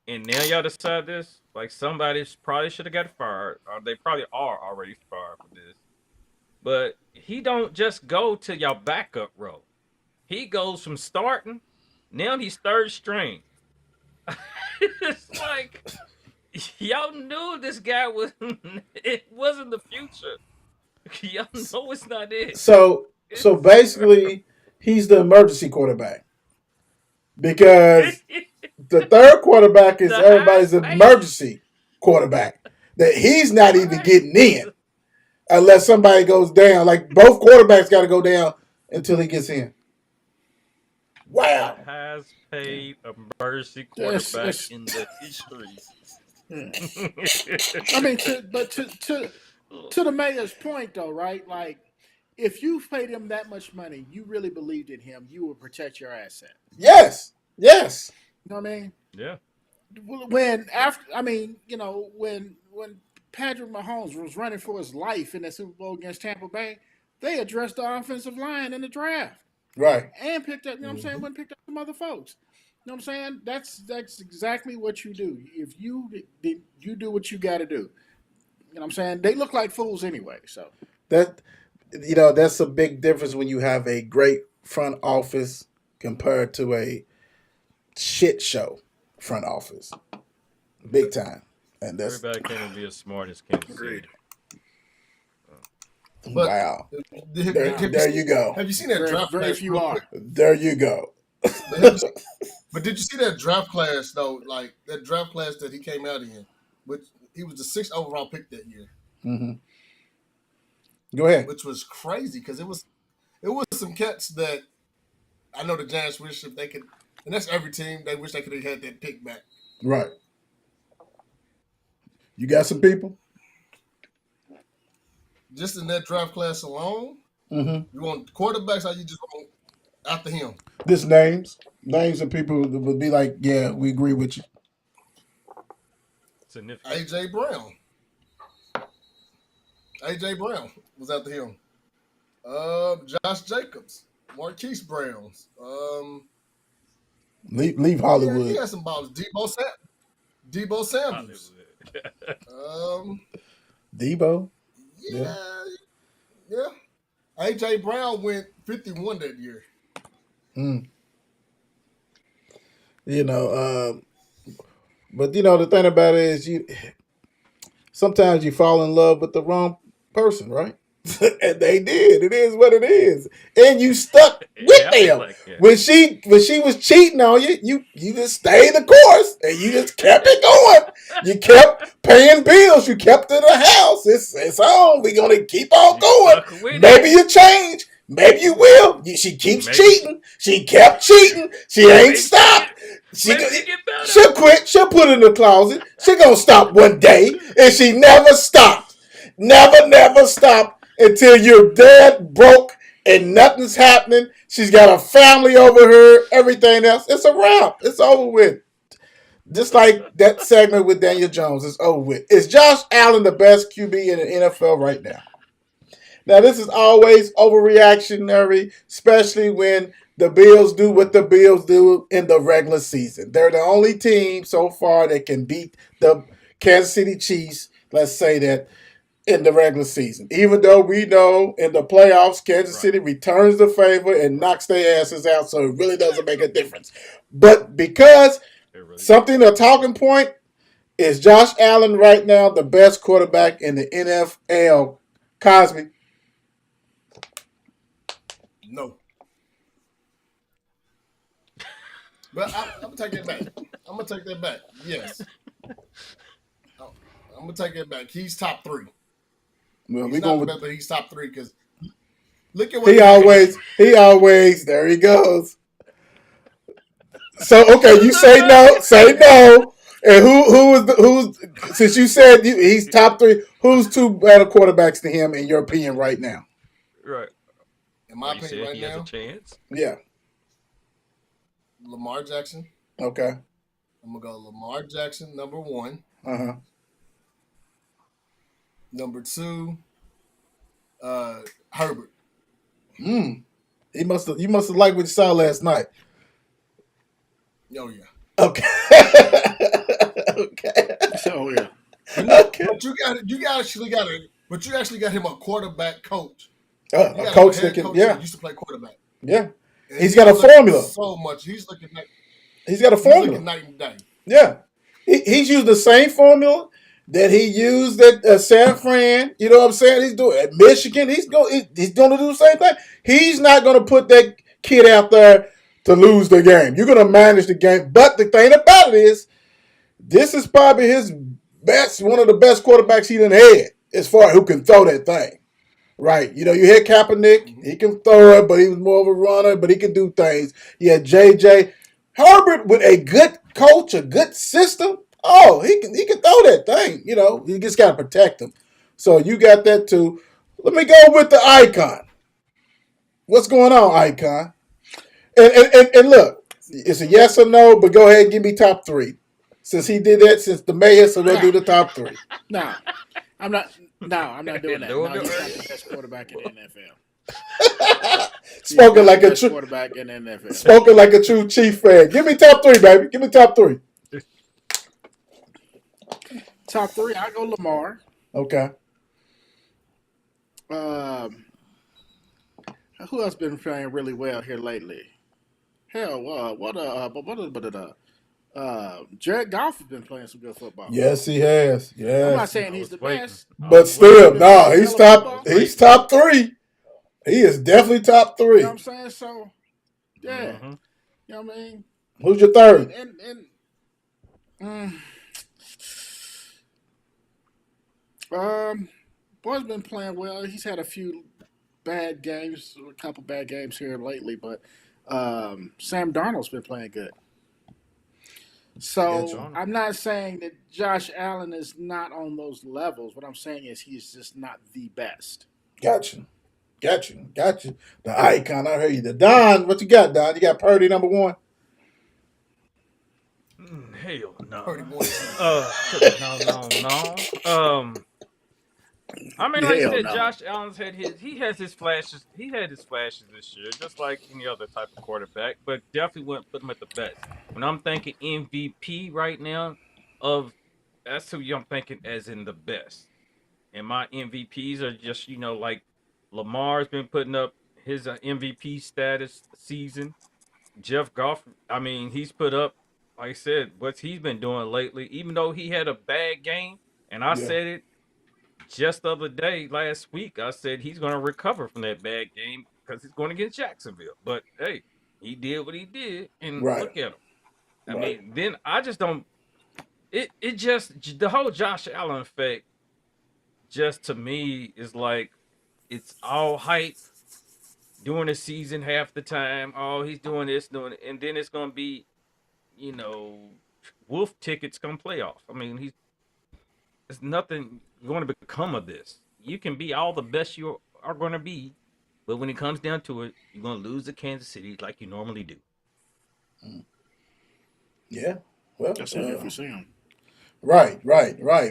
And now y'all decide this? Like somebody probably should have got fired, or they probably are already fired for this. But he don't just go to your backup role. He goes from starting, now he's third string. It's like y'all knew this guy was it wasn't the future. Y'all know it's not it. So basically, he's the emergency quarterback because the third quarterback is The everybody's highest paid. emergency quarterback. That he's not even Right. getting in unless somebody goes down. Like both quarterbacks got to go down until he gets in. Wow. The highest paid emergency That's, quarterback that's, in the history. I mean, to the mayor's point, though, right? Like, if you paid him that much money, you really believed in him, you would protect your asset. Yes. Yes. You know what I mean? Yeah. When after, I mean, when Patrick Mahomes was running for his life in that Super Bowl against Tampa Bay, they addressed the offensive line in the draft Right. and picked up. You know what I'm saying? Went and picked up some other folks. You know what I'm saying? That's exactly what you do. If you do what you got to do. You know what I'm saying? They look like fools anyway. So That that's a big difference when you have a great front office compared to a shit show front office. Big time. And that's Everybody can't be as smart as Kansas City. agreed. But wow. there You go. Have you seen that Very, draft very class? few real are. quick? There you go. But did you see that draft class though? Like that draft class that he came out in, which he was the 6th overall pick that year, Mm-hmm. Go ahead. which was crazy because it was some cats that I know the Giants wish if they could, and that's every team they wish they could have had that pick back. Right. You got some people? Just in that draft class alone, Mm-hmm. you want quarterbacks, or you just want after him? Just names. Names of people that would be like, yeah, we agree with you. Significant. AJ Brown. AJ Brown was after him. Josh Jacobs, Marquise Browns. Leave Hollywood. He had some balls. Debo Samuels. Debo. Yeah. AJ Brown went 51 that year. Mm. But the thing about it is sometimes you fall in love with the wrong person, right? And they did. It is what it is. And you stuck with them. Like when she was cheating on you, you just stayed the course and you just kept it going. You kept paying bills. You kept it a house. It's on. We're gonna keep on going. Maybe you change. Maybe you will. She keeps cheating. She kept cheating. She ain't stopped. She'll quit. She'll put it in the closet. She gonna stop one day, and she never stopped. Never stopped until you're dead broke and nothing's happening. She's got a family over her. Everything else, it's a wrap. It's over with. Just like that segment with Daniel Jones, it's over with. Is Josh Allen the best QB in the NFL right now? Now, this is always overreactionary, especially when the Bills do what the Bills do in the regular season. They're the only team so far that can beat the Kansas City Chiefs, let's say that, in the regular season. Even though we know in the playoffs, Kansas City returns the favor and knocks their asses out, so it really doesn't make a difference. But because a talking point, is Josh Allen right now the best quarterback in the NFL? Cosby? No. But I'm going to take it back. I'm going to take that back. Yes. I'm going to take it back. He's top 3. Well, he's not the best, but he's top 3 because look at what he always, there he goes. So, okay, you say no. And who's since you said he's top 3, who's 2 better quarterbacks to him in your opinion right now? Right. In my opinion right he now, has a chance. Yeah. Lamar Jackson. Okay. I'm gonna go Lamar Jackson number 1. Uh-huh. Number 2, Herbert. You must have liked what you saw last night. Oh yeah. Okay. Okay. So yeah, Okay. But you actually got him a quarterback coach. You A got him a coach that head can, coach yeah, that used to play quarterback. yeah. And He's got a looking formula. so much. He's looking He's formula. night and day. Yeah. He's used the same formula that he used at San Fran. You know what I'm saying? He's doing at Michigan. He's going to do the same thing. He's not going to put that kid out there to lose the game. You're going to manage the game. But the thing about it is, this is probably his best, one of the best quarterbacks he done had as far as who can throw that thing. Right. You know, you had Kaepernick. He can throw it, but he was more of a runner, but he can do things. You had JJ. Herbert with a good coach, a good system. Oh, he can throw that thing. You know, you just got to protect him. So you got that too. Let me go with the icon. What's going on, icon? And look, it's a yes or no, but go ahead and give me top 3. Since he did that since the mayor, so we'll do the top 3. no, I'm not. No, I'm not doing that. Doing No, it he's not right. the best quarterback in the NFL. He's Spoken not like the a best true, quarterback in the NFL. spoken like a true Chief fan. Give me top 3, baby. Give me top 3. Top 3, I go Lamar. Okay. Who else been playing really well here lately? Hell, Jared Goff has been playing some good football. Yes, he has. I'm not Yes. saying I he's was the waiting. best. I But was waiting. still, Been no, playing he's hella top. football. He's top 3. He is definitely top You 3. know what I'm saying? So, yeah, Mhm. you know what I mean. Who's your third? Boy's been playing well. He's had a few bad games, a couple bad games here lately, but Sam Darnold's been playing good. So Gotcha. I'm not saying that Josh Allen is not on those levels. What I'm saying is he's just not the best. Gotcha. The icon. I heard you. The Don. What you got, Don? You got Purdy number 1. Hell no. Purdy boy. No. I mean, like I Hell said, no. Josh Allen's had his flashes. He had his flashes this year, just like any other type of quarterback. But definitely wouldn't put him at the best. When I'm thinking MVP right now, of that's who I'm thinking as in the best. And my MVPs are just like Lamar's been putting up his MVP status season. Jeff Goff, I mean, he's put up, like I said, what he's been doing lately. Even though he had a bad game, and I Yeah. said it just the other day, last week, I said he's going to recover from that bad game because he's going against Jacksonville. But hey, he did what he did, and Right. look at him. I Right. mean, then I just don't. It just the whole Josh Allen effect, just to me, is like it's all hype during the season half the time. Oh, he's doing this, doing it, and then it's going to be, you know, wolf tickets come playoff. I mean, there's nothing going to become of this. You can be all the best you are going to be, but when it comes down to it, you're going to lose to Kansas City like you normally do. Yeah. Well, That's if you see him. right.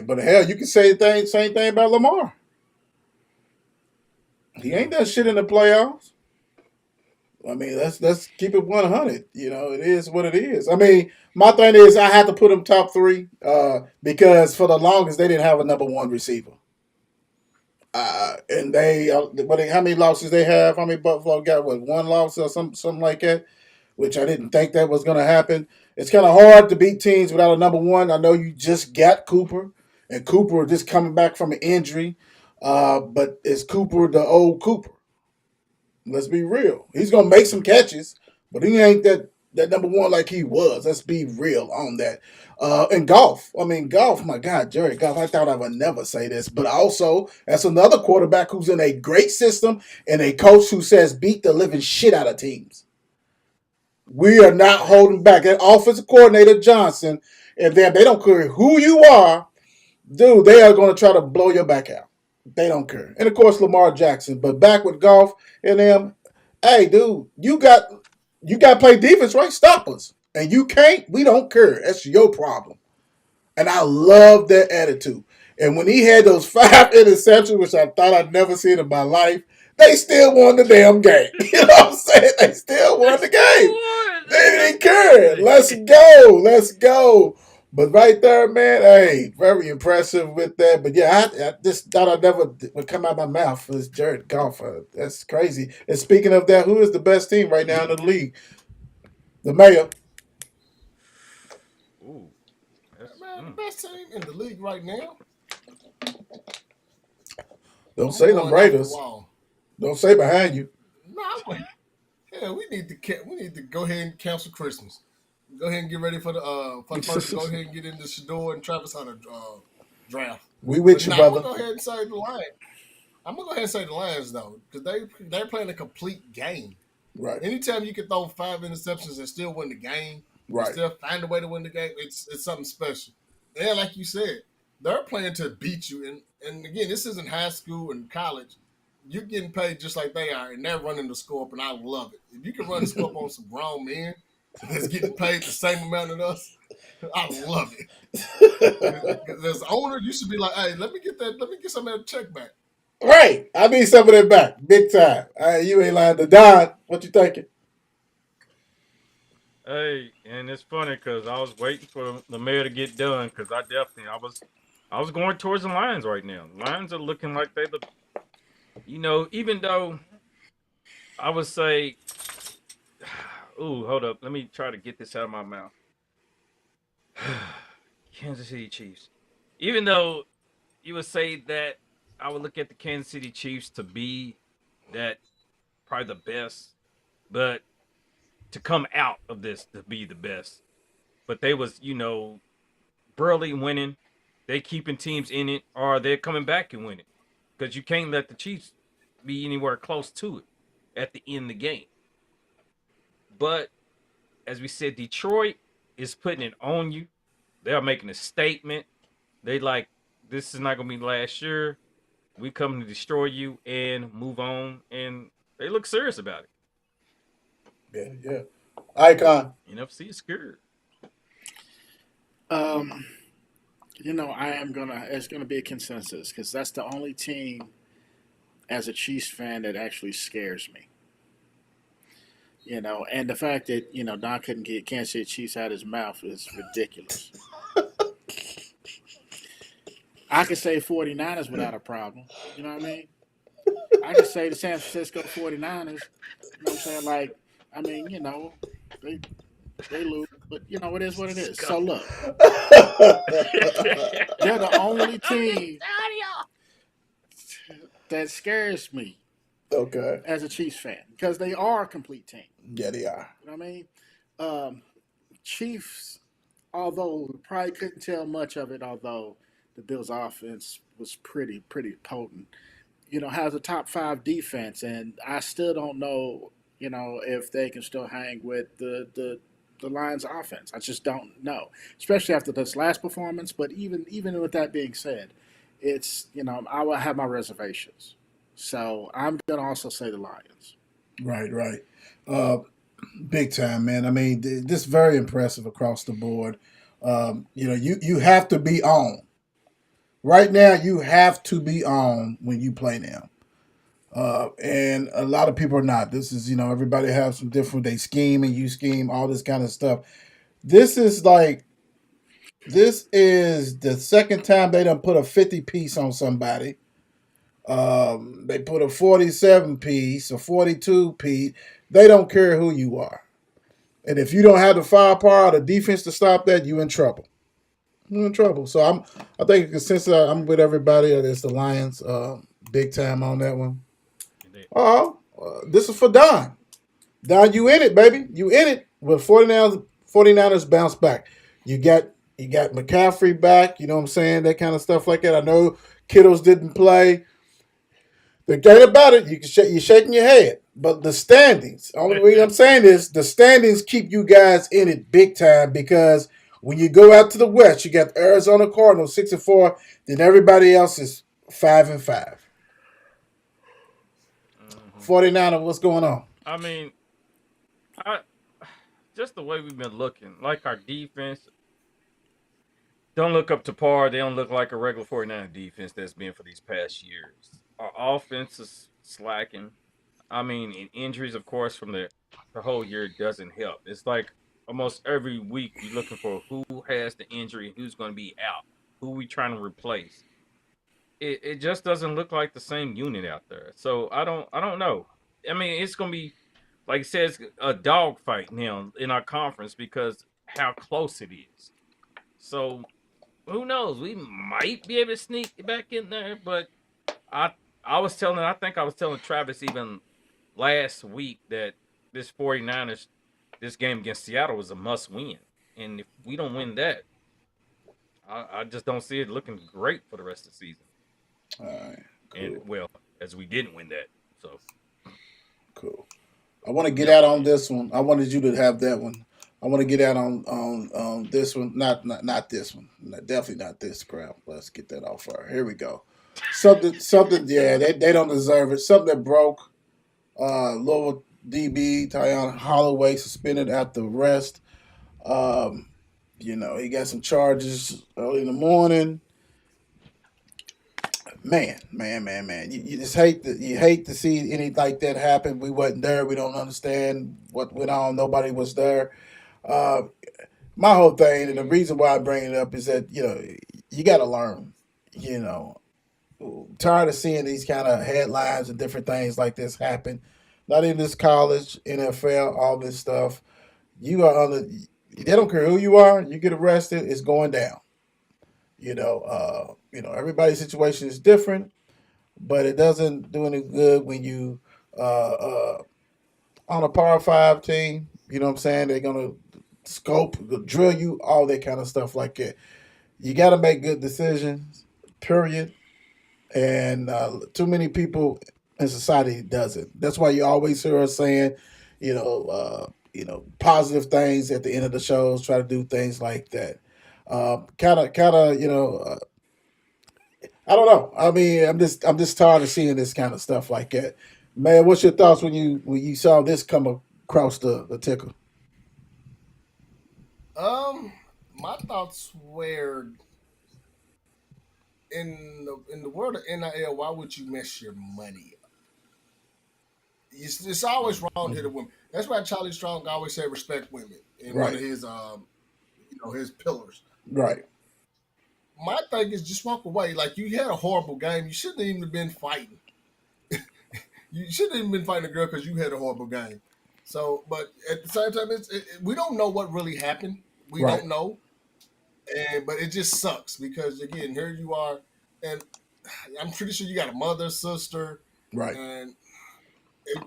But hell, you can say the same thing about Lamar. He ain't done shit in the playoffs. I mean, let's keep it 100. You know, it is what it is. I mean, my thing is I have to put him top 3 because for the longest they didn't have a number 1 receiver. And how many losses they have? How many Buffalo got? What, 1 loss or something like that? Which I didn't think that was going to happen. It's kind of hard to beat teams without a number 1. I know you just got Cooper, and Cooper just coming back from an injury. But is Cooper the old Cooper? Let's be real. He's gonna make some catches, but he ain't that number 1 like he was. Let's be real on that. And golf. I mean, golf. My God, Jerry Goff. I thought I would never say this, but also that's another quarterback who's in a great system and a coach who says beat the living shit out of teams. We are not holding back. That offensive coordinator Johnson, and they don't care who you are, dude. They are going to try to blow your back out. They don't care. And of course, Lamar Jackson. But back with golf and them, hey, dude, you got to play defense, right? Stop us. And you can't, we don't care. That's your problem. And I love that attitude. And when he had those 5 interceptions, which I thought I'd never seen in my life, they still won the damn game. You know what I'm saying? They still won the game. They didn't care. Let's go. Let's go. But right there, man, hey, very impressive with that. But yeah, I just thought I never would come out of my mouth for this Jared Goff. That's crazy. And speaking of that, who is the best team right now in the league? The Mayor. Ooh, Man, the best team in the league right now. Don't I'm say them going off the Raiders. wall. Don't say behind you. No, yeah, we need to go ahead and cancel Christmas. Go ahead and get ready for the first. Go ahead and get into Shador and Travis Hunter draft. We with But you, I'm brother. gonna go ahead and say the Lions. I'm gonna go ahead and say the Lions though, because they're playing a complete game. Right. Anytime you can throw 5 interceptions and still win the game, Right. and still find a way to win the game, it's something special. And like you said, they're playing to beat you. And again, this isn't high school and college. You're getting paid just like they are, and they're running the score up, and I love it. If you can run the score up on some grown men that's getting paid the same amount as us, I love it. As owner, you should be like, hey, let me get some of that check back. Right. I need some of that back. Big time. You ain't lying to Don. What you thinking? Hey, and it's funny because I was waiting for the mayor to get done because I was going towards the Lions right now. The Lions are looking like they the, even though I would say, ooh, hold up, let me try to get this out of my mouth. Kansas City Chiefs. Even though you would say that I would look at the Kansas City Chiefs to be that probably the best, but to come out of this to be the best. But they was, barely winning. They keeping teams in it, or they're coming back and winning. Because you can't let the Chiefs be anywhere close to it at the end of the game. But as we said, Detroit is putting it on you. They're making a statement. They like, this is not gonna be last year. We come to destroy you and move on, and they look serious about it. Yeah. Icon. NFC is scared. It's gonna be a consensus because that's the only team as a Chiefs fan that actually scares me. And the fact that Don couldn't get Kansas City Chiefs out of his mouth is ridiculous. I could say 49ers without a problem. You know what I mean? I could say the San Francisco 49ers. You know what I'm saying? Like, I mean, they they lose, but it is what it is. So look, they're the only team that scares me Okay. as a Chiefs fan because they are a complete team. Yeah, they are. You know what I mean? Chiefs, although we probably couldn't tell much of it, although the Bills' offense was pretty potent. Has a top 5 defense, and I still don't know, if they can still hang with the Lions' offense. I just don't know, especially after this last performance. But even with that being said, it's I will have my reservations. So I'm gonna also say the Lions. Right. Uh, Big time, man. I mean, this very impressive across the board. You have to be on. Right now, you have to be on when you play now. And a lot of people are not. This is, everybody has some different, they scheme and you scheme, all this kind of stuff. This is the second time they done put a 50 piece on somebody. They put a 47 piece, a 42 piece. They don't care who you are. And if you don't have the firepower or the defense to stop that, you're in trouble. You're in trouble. So I think since I'm with everybody, it's the Lions, big time on that one. This is for Don. Don, you in it, baby. You in it. But 49ers bounce back. You got McCaffrey back, you know what I'm saying? That kind of stuff like that. I know Kittles didn't play. The thing about it, you're shaking your head. But the standings, only reason I'm saying is the standings keep you guys in it big time because when you go out to the West, you got the Arizona Cardinals 6-4, then everybody else is 5-5. 49ers, what's going on? I mean, just the way we've been looking, like our defense, don't look up to par. They don't look like a regular 49 defense that's been for these past years. Our offense is slacking. I mean, and injuries, of course, from the whole year doesn't help. It's like almost every week you're looking for who has the injury, who's going to be out, who we trying to replace. It just doesn't look like the same unit out there. So I don't know. I mean, it's going to be like it says a dogfight now in our conference because how close it is. So who knows? We might be able to sneak back in there, but I I think I was telling Travis even last week that this 49ers this game against Seattle was a must win. And if we don't win that, I just don't see it looking great for the rest of the season. All right, And cool, well, as we didn't win that. So cool. I want to get yep. out on this one. I wanted you to have that one. I want to get out on this one. Not this one. Definitely not this crap. Let's get that off fire. Here we go. Something. Yeah, they don't deserve it. Something that broke. Louisville DB Tyon Holloway suspended after arrest. Um, he got some charges early in the morning. Man. You just hate to see anything like that happen. We wasn't there. We don't understand what went on. Nobody was there. Uh, my whole thing, and the reason why I bring it up is that you got to learn. You know, tired of seeing these kind of headlines and different things like this happen. Not in this college, NFL, all this stuff. You are on the. They don't care who you are. You get arrested, it's going down. Everybody's situation is different, but it doesn't do any good when you on a Power Five team. You know what I'm saying? They're gonna scope, drill you, all that kind of stuff like that. You got to make good decisions. Period. And too many people in society doesn't. That's why you always hear us saying, positive things at the end of the shows. Try to do things like that. Kind of, I don't know. I mean, I'm just tired of seeing this kind of stuff like that. Man, what's your thoughts when you saw this come across the ticker? Um, my thoughts were in the world of NIL. Why would you mess your money up? It's always wrong to hit a Mhm. woman. That's why Charlie Strong always said respect women in one of Right, his his pillars. right, My thing is just walk away. Like you had a horrible game. You shouldn't even have been fighting. You shouldn't even been fighting a girl because you had a horrible game. So, but at the same time, we don't know what really happened. We right. don't know, and but it just sucks because again, here you are, and I'm pretty sure you got a mother, sister, Right. and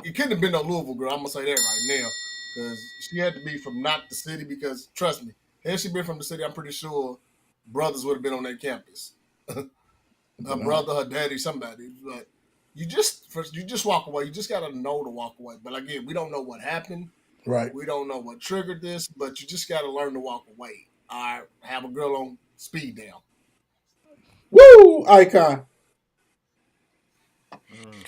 it couldn't have been no Louisville girl. I'm gonna say that right now because she had to be from not the city. Because trust me, had she been from the city, I'm pretty sure brothers would have been on that campus. Her But no. brother, her daddy, somebody. But you just walk away. You just gotta know to walk away. But again, we don't know what happened. Right. We don't know what triggered this. But you just gotta learn to walk away. All right, have a girl on speed down. Woo! Icon. Mm.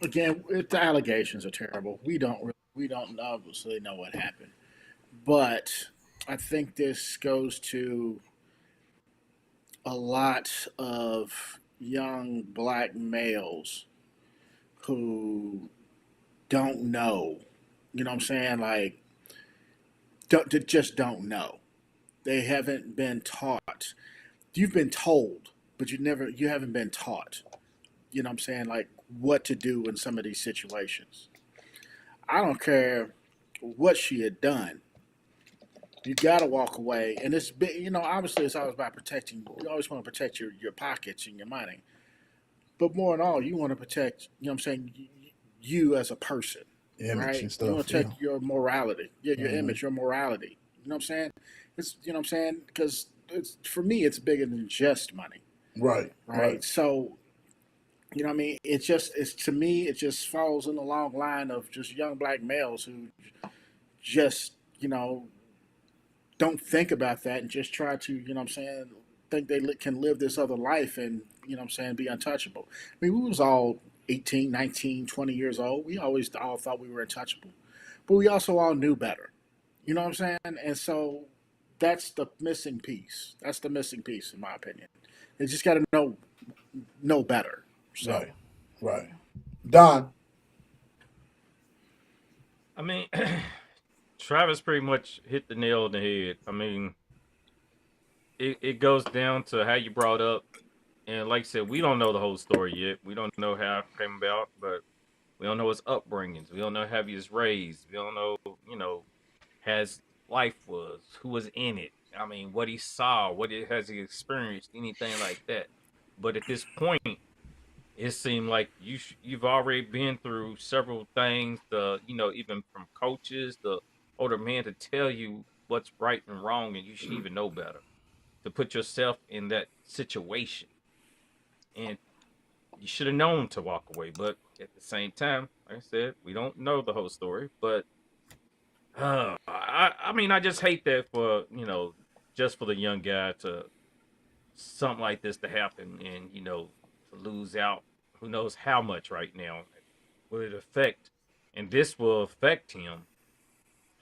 Again, the allegations are terrible. We don't obviously know what happened, but I think this goes to a lot of young black males who don't know. You know what I'm saying? Like, they just don't know. They haven't been taught. You've been told, but you haven't been taught. You know what I'm saying? Like what to do in some of these situations. I don't care what she had done. You got to walk away, and obviously it's always about protecting. You always want to protect your pockets and your money, but more than all, you want to protect. You know what I'm saying? You as a person, Image right? and You want stuff. to Yeah. protect your morality, your Hmm. image, your morality. You know what I'm saying? It's you know what I'm saying because it's for me, it's bigger than just money, Right. Right. right? So you know what I mean? It's to me, it just falls in the long line of just young black males who just don't think about that and just try to what I'm saying think they can live this other life and what I'm saying be untouchable. I mean, we was all 18, 19, 20 years old. We always all thought we were untouchable, but we also all knew better. You know what I'm saying? And so that's the missing piece. That's the missing piece, in my opinion. They just got to know better. So Right. Right. Don. I mean, Travis pretty much hit the nail on the head. I mean, it goes down to how you brought up. And like I said, we don't know the whole story yet. We don't know how it came about, but we don't know his upbringings. We don't know how he was raised. We don't know, how his life was, who was in it. I mean, what he saw, has he experienced, anything like that. But at this point, it seemed like you've already been through several things. Even from coaches, the older men to tell you what's right and wrong, and you should even know better to put yourself in that situation. And you should have known to walk away. But at the same time, like I said, we don't know the whole story. But I mean, I just hate that for just for the young guy to something like this to happen, and to lose out. Who knows how much right now will it affect? And this will affect him.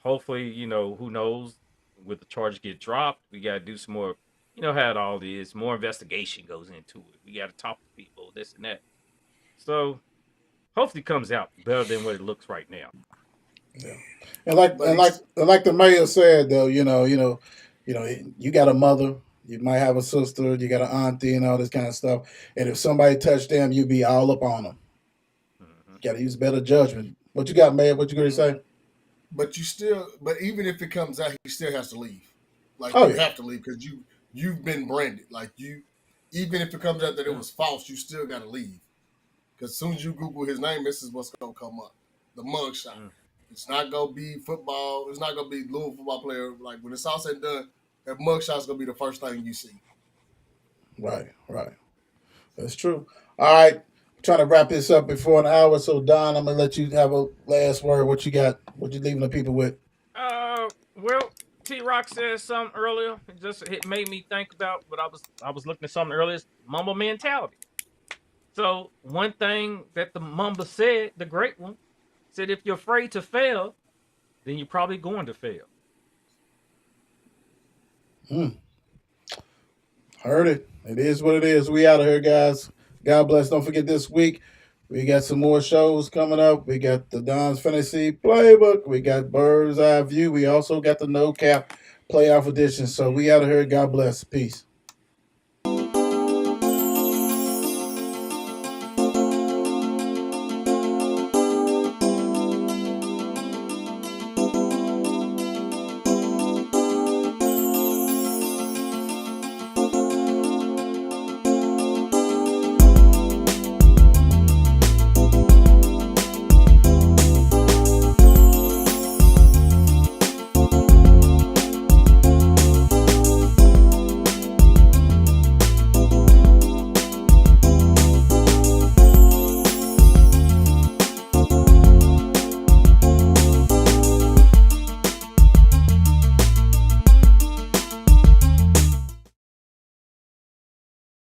Hopefully, who knows? With the charge get dropped, we got to do some more. You know how it all is. More investigation goes into it. We got to talk to people, this and that. So hopefully, it comes out better than what it looks right now. Yeah. And like the mayor said though, you got a mother, you might have a sister, you got an auntie and all this kind of stuff. And if somebody touched them, you'd be all up on them. Mm-hmm. You gotta use better judgment. What you got, Mayor? What you gonna say? But even if it comes out, he still has to leave. Like Oh, you yeah. have to leave because you've been branded. Like even if it comes out that it was false, you still got to leave. Because as soon as you Google his name, this is what's gonna come up: the mugshot. Mm. It's not gonna be football. It's not gonna be Louisville football player. Like when it's all said and done, that mugshot's gonna be the first thing you see. Right. That's true. All right. I'm trying to wrap this up before an hour. So Don, I'm gonna let you have a last word. What you got? What you leaving the people with? Well, T Rock said something earlier. It made me think about what I was looking at something earlier. Is Mamba mentality. So one thing that the Mamba said, the great one, said if you're afraid to fail, then you're probably going to fail. Heard it. It is what it is. We out of here, guys. God bless. Don't forget this week, we got some more shows coming up. We got the Don's Fantasy Playbook. We got Bird's Eye View. We also got the No Cap Playoff Edition. So we out of here. God bless. Peace.